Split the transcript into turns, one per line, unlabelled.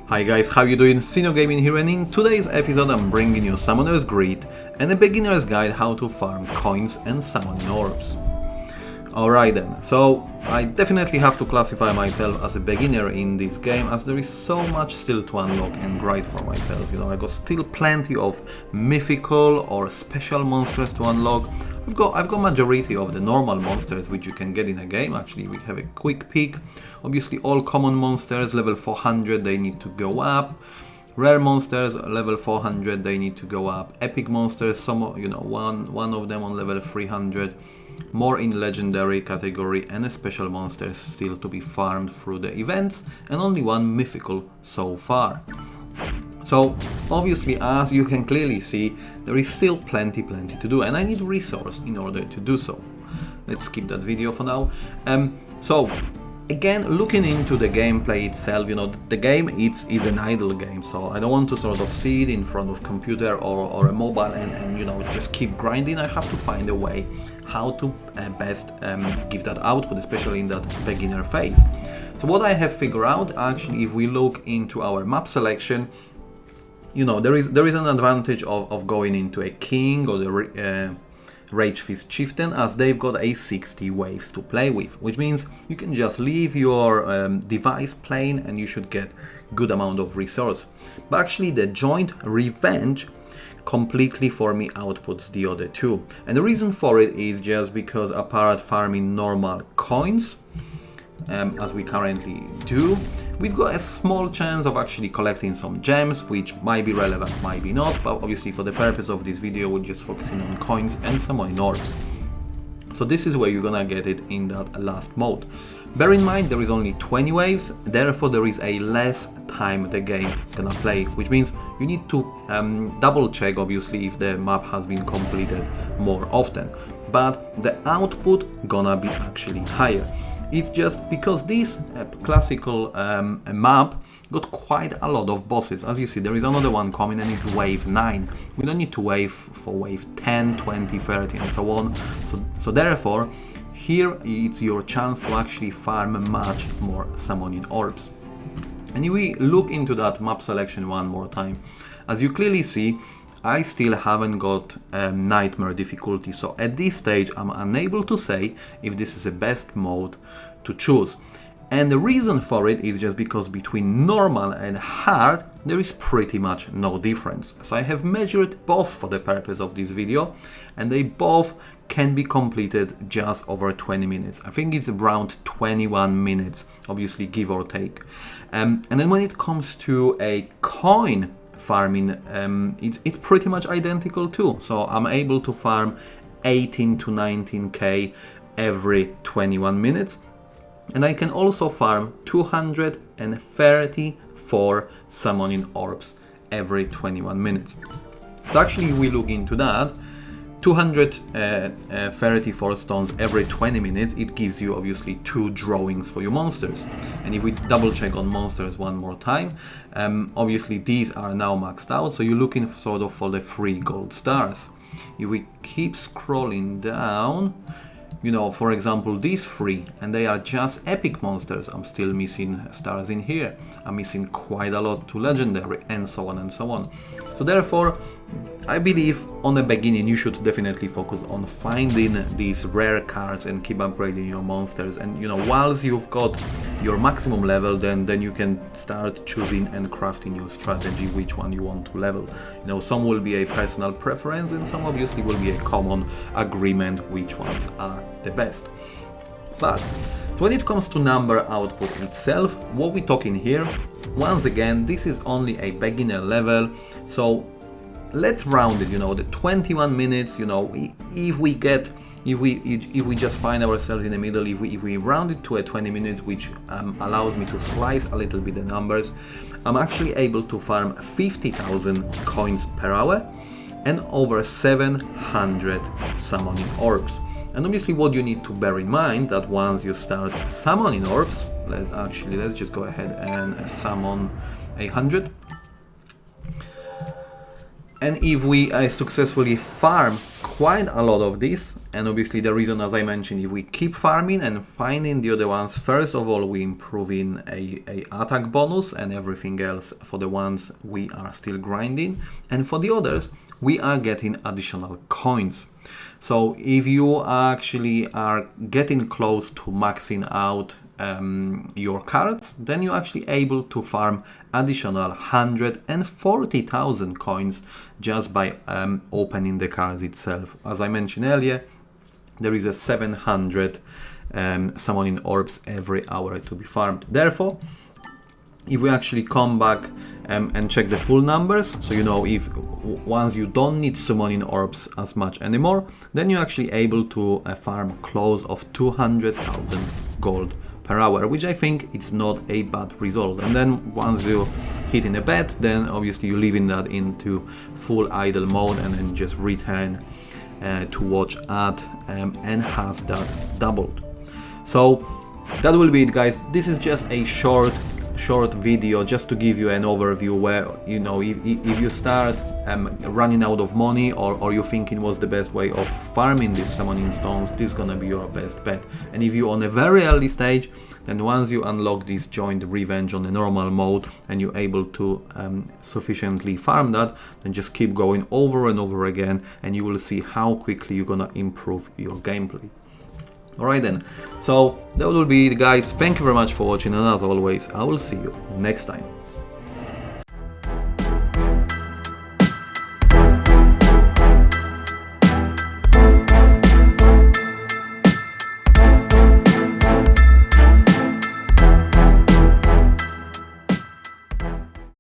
Hi guys, how you doing? Sino Gaming here, and in today's episode I'm bringing you Summoner's Grid and a beginner's guide how to farm coins and summoning orbs. Alright then, so I definitely have to classify myself as a beginner in this game, as there is so much still to unlock and grind for myself. I got still plenty of mythical or special monsters to unlock. I've got majority of the normal monsters which you can get in a game. Actually, we have a quick peek. Obviously all common monsters level 400, they need to go up. Rare monsters level 400, they need to go up. Epic monsters, some one of them on level 300. More in legendary category, and a special monsters still to be farmed through the events, and only one mythical so far. So obviously, as you can clearly see, there is still plenty to do, and I need resource in order to do so. Let's skip that video for now. So again, looking into the gameplay itself, the game is an idle game, so I don't want to sort of see it in front of computer or a mobile and just keep grinding. I have to find a way how to best give that output, especially in that beginner phase. So what I have figured out, actually, if we look into our map selection, there is an advantage of going into a king or the Rage Fist Chieftain, as they've got a 60 waves to play with, which means you can just leave your device playing and you should get good amount of resource. But actually the Joint Revenge completely for me outputs the other two, and the reason for it is just because apart farming normal coins, as we currently do, we've got a small chance of actually collecting some gems, which might be relevant, might be not, but obviously for the purpose of this video we're just focusing on coins and summoning orbs. So this is where you're gonna get it in that last mode. Bear in mind there is only 20 waves, therefore there is a less time the game gonna play, which means you need to double check obviously if the map has been completed more often, but the output gonna be actually higher. It's just because this classical map got quite a lot of bosses. As you see, there is another one coming and it's wave 9. We don't need to wait for wave 10, 20, 30 and so on. So therefore, here it's your chance to actually farm much more summoning orbs. And if we look into that map selection one more time, as you clearly see, I still haven't got nightmare difficulty, so at this stage I'm unable to say if this is the best mode to choose. And the reason for it is just because between normal and hard there is pretty much no difference. So I have measured both for the purpose of this video, and they both can be completed just over 20 minutes. I think it's around 21 minutes, obviously give or take. And then when it comes to a coin farming, it's pretty much identical too. So I'm able to farm 18 to 19k every 21 minutes. And I can also farm 234 summoning orbs every 21 minutes. So actually we look into that, 234 stones every 20 minutes, it gives you obviously 2 drawings for your monsters. And if we double check on monsters one more time, obviously these are now maxed out, so you're looking sort of for the 3 gold stars. If we keep scrolling down, for example, these 3, and they are just epic monsters. I'm still missing stars in here. I'm missing quite a lot to legendary, and so on and so on. So therefore, I believe on the beginning you should definitely focus on finding these rare cards and keep upgrading your monsters. And whilst you've got your maximum level, then you can start choosing and crafting your strategy, which one you want to level. Some will be a personal preference, and some obviously will be a common agreement which ones are the best. But so when it comes to number output itself, what we're talking here, once again, this is only a beginner level, so let's round it, the 21 minutes, if we just find ourselves in the middle, if we round it to a 20 minutes, which allows me to slice a little bit the numbers, I'm actually able to farm 50,000 coins per hour and over 700 summoning orbs. And obviously what you need to bear in mind that once you start summoning orbs, let's just go ahead and summon 100. And if we successfully farm quite a lot of this, and obviously the reason, as I mentioned, if we keep farming and finding the other ones, first of all we improving a attack bonus and everything else for the ones we are still grinding, and for the others we are getting additional coins. So if you actually are getting close to maxing out your cards, then you're actually able to farm additional 140,000 coins just by opening the cards itself. As I mentioned earlier, there is a 700 summoning orbs every hour to be farmed. Therefore, if we actually come back and check the full numbers, so you know, if once you don't need summoning orbs as much anymore, then you're actually able to farm close of 200,000 gold per hour, which I think it's not a bad result. And then once you hit in a bet, then obviously you're leaving that into full idle mode and then just return to watch ad and have that doubled. So that will be it, guys. This is just a short video just to give you an overview where, you know, if you start running out of money, or you're thinking what's the best way of farming these summoning stones, this is gonna be your best bet. And if you're on a very early stage, then once you unlock this joint revenge on the normal mode and you're able to sufficiently farm that, then just keep going over and over again, and you will see how quickly you're gonna improve your gameplay. Alright then, so that will be it, guys. Thank you very much for watching, and as always, I will see you next time.